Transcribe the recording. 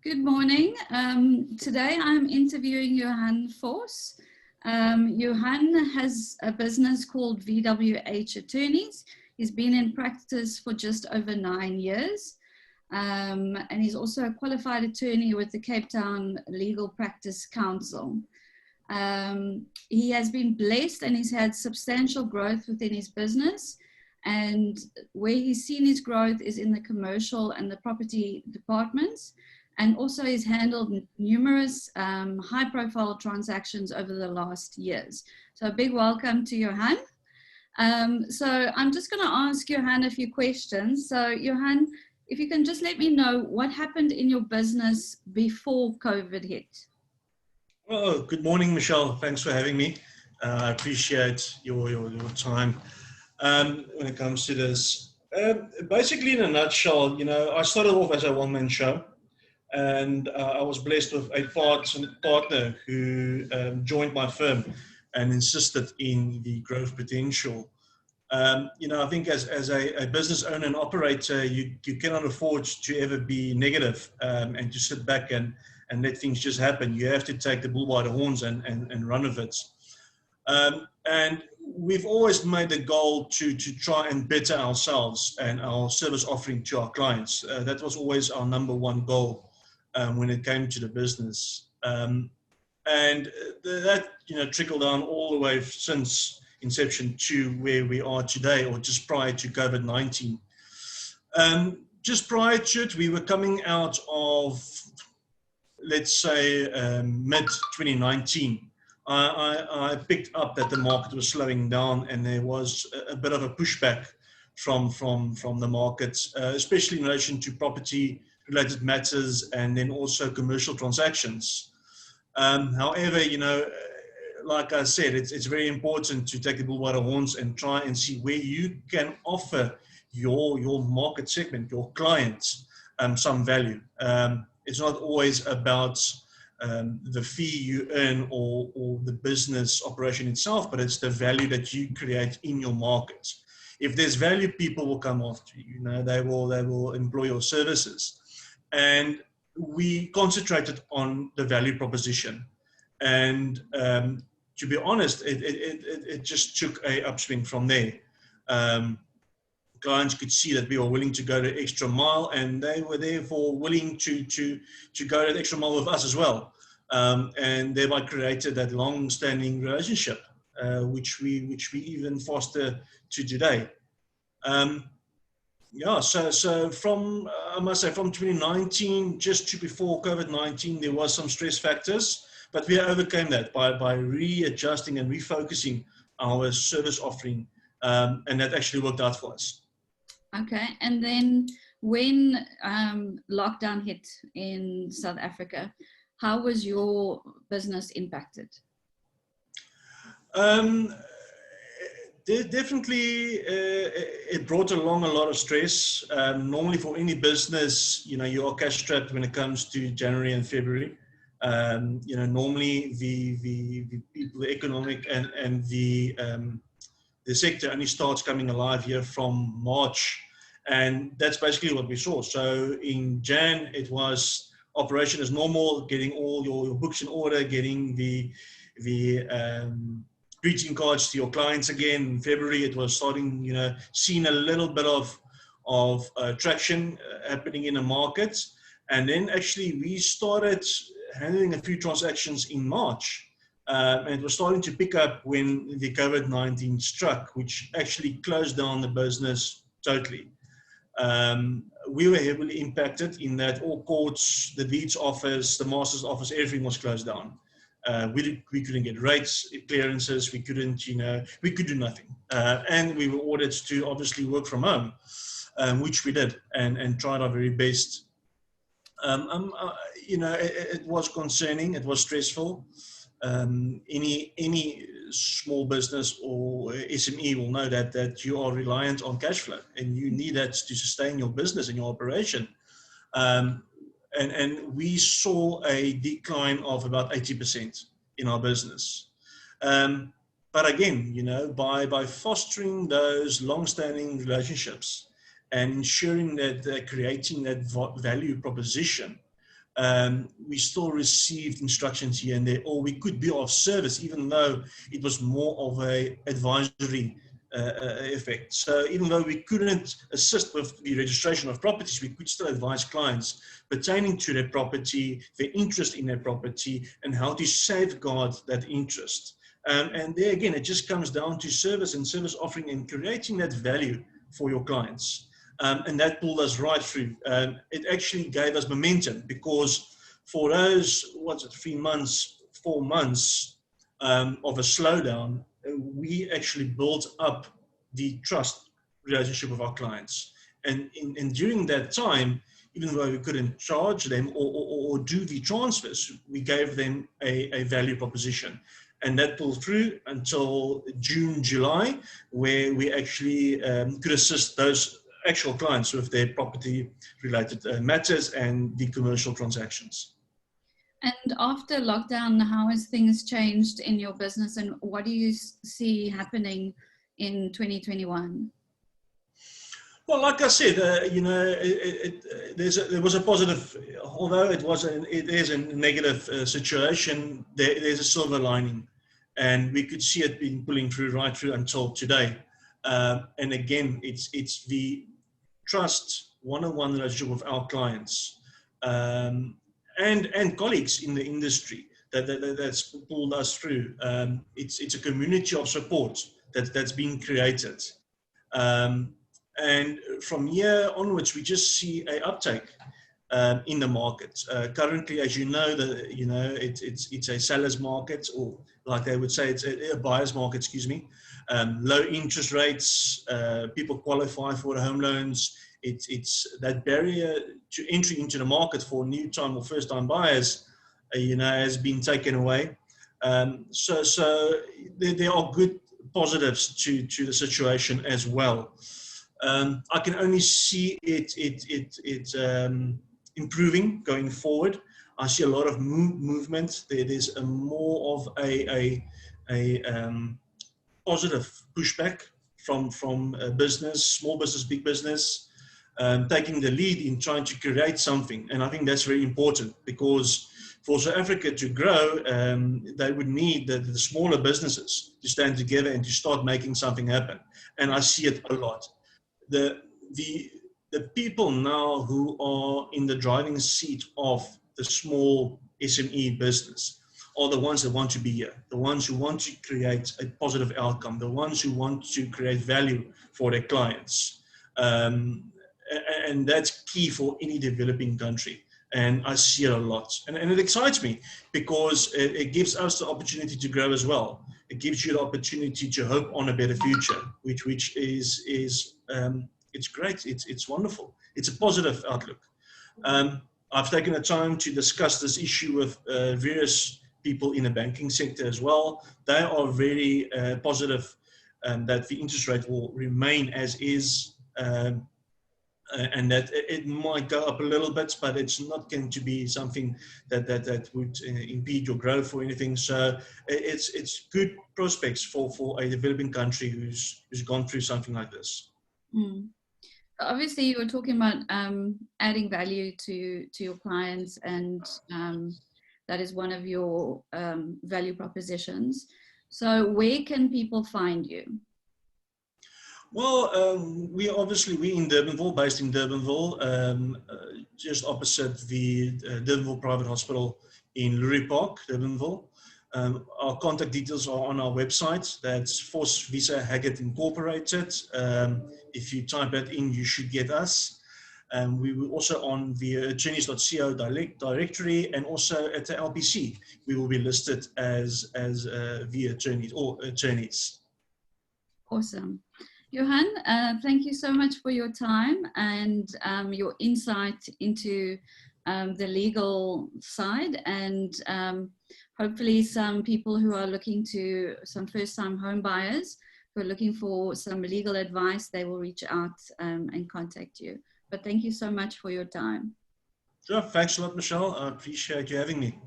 Good morning. Today I'm interviewing Johann Voss. Johann has a business called VWH Attorneys. He's been in practice for just over 9 years. And he's also a qualified attorney with the Cape Town Legal Practice Council. He has been blessed and he's had substantial growth within his business. And where he's seen his growth is in the commercial and the property departments. And also he's handled numerous high-profile transactions over the last years. So a big welcome to Johann. So I'm just going to ask Johann a few questions. So Johann, if you can just let me know what happened in your business before COVID hit. Oh, good morning, Michelle. Thanks for having me. I appreciate your time when it comes to this. Basically, in a nutshell, I started off as a one-man show. And I was blessed with a partner who joined my firm and insisted in the growth potential. I think as a business owner and operator, you cannot afford to ever be negative and to sit back and let things just happen. You have to take the bull by the horns and run with it. And we've always made the goal to try and better ourselves and our service offering to our clients. That was always our number one goal. When it came to the business. And that, trickled down all the way since inception to where we are today, or just prior to COVID-19. Just prior to it, we were coming out of, let's say, mid-2019. I picked up that the market was slowing down and there was a bit of a pushback from the markets, especially in relation to property related matters and then also commercial transactions. However, like I said, it's very important to take the bull by the horns and try and see where you can offer your market segment, your clients, some value. It's not always about the fee you earn or the business operation itself, but it's the value that you create in your market. If there's value, people will come after you. They will employ your services. And we concentrated on the value proposition. And to be honest, it just took an upswing from there. Clients could see that we were willing to go the extra mile, and they were therefore willing to go that extra mile with us as well. And thereby created that long-standing relationship, which we even foster to today. So from, I must say, from 2019, just to before COVID-19, there was some stress factors, but we overcame that by readjusting and refocusing our service offering, and that actually worked out for us. Okay, and then when lockdown hit in South Africa, how was your business impacted? Definitely, it brought along a lot of stress. Normally for any business, you are cash strapped when it comes to January and February. Normally the people, the economic and the sector only starts coming alive here from March. And that's basically what we saw. So in Jan, it was operation as normal, getting all your books in order, getting the greeting cards to your clients again. In February, it was starting, seeing a little bit of traction happening in the market. And then actually we started handling a few transactions in March. And it was starting to pick up when the COVID-19 struck, which actually closed down the business totally. We were heavily impacted in that all courts, the deeds office, the master's office, everything was closed down. We couldn't get rates, clearances, we couldn't, we could do nothing. And we were ordered to obviously work from home, which we did and tried our very best. It was concerning, it was stressful. Any small business or SME will know that you are reliant on cash flow and you need that to sustain your business and your operation. And we saw a decline of about 80% in our business. But again, by fostering those long-standing relationships and ensuring that they're creating that value proposition, we still received instructions here and there, or we could be of service, even though it was more of a advisory effect. So even though we couldn't assist with the registration of properties, we could still advise clients pertaining to their property, their interest in their property, and how to safeguard that interest. And there again, it just comes down to service and service offering and creating that value for your clients. And that pulled us right through. It actually gave us momentum, because for those, 3 months, 4 months of a slowdown, we actually built up the trust relationship with our clients. And during that time, even though we couldn't charge them or do the transfers, we gave them a value proposition. And that pulled through until June, July, where we actually could assist those actual clients with their property related matters and the commercial transactions. And after lockdown, how has things changed in your business, and what do you see happening in 2021? Well, like I said, there was a positive, although it is a negative situation, there's a silver lining, and we could see it being pulling through right through until today. And again, it's the trust, one-on-one relationship with our clients and colleagues in the industry that's pulled us through. It's a community of support that's been created. And from here onwards, we just see an uptake in the market. Currently, as you know, it's a seller's market, or like they would say, it's a buyer's market, excuse me. Low interest rates, people qualify for the home loans. It's that barrier to entry into the market for new time or first time buyers, has been taken away. So there are good positives to the situation as well. I can only see it improving going forward. I see a lot of movement. There's more of a positive pushback from business, small business, big business, taking the lead in trying to create something. And I think that's very important, because for South Africa to grow, they would need the smaller businesses to stand together and to start making something happen. And I see it a lot. The people now who are in the driving seat of the small SME business are the ones that want to be here, the ones who want to create a positive outcome, the ones who want to create value for their clients. And that's key for any developing country. And I see it a lot. And it excites me, because it gives us the opportunity to grow as well. It gives you the opportunity to hope on a better future, which is it's great. It's wonderful. It's a positive outlook. I've taken the time to discuss this issue with various people in the banking sector as well. They are very positive that the interest rate will remain as is, and that it might go up a little bit, but it's not going to be something that would impede your growth or anything. So it's good prospects for a developing country who's gone through something like this. Mm. Obviously, you were talking about adding value to your clients, and that is one of your value propositions. So where can people find you? Well, we're in Durbanville, based in Durbanville, just opposite the Durbanville Private Hospital in Lurie Park, Durbanville. Our contact details are on our website. That's Voss Visa Haggett Incorporated. If you type that in, you should get us. We were also on the attorneys.co directory, and also at the LPC. We will be listed as via attorneys or attorneys. Awesome. Johann, thank you so much for your time and your insight into the legal side, and hopefully some people who are looking to, some first-time home buyers who are looking for some legal advice, they will reach out and contact you. But thank you so much for your time. Sure. Thanks a lot, Michelle. I appreciate you having me.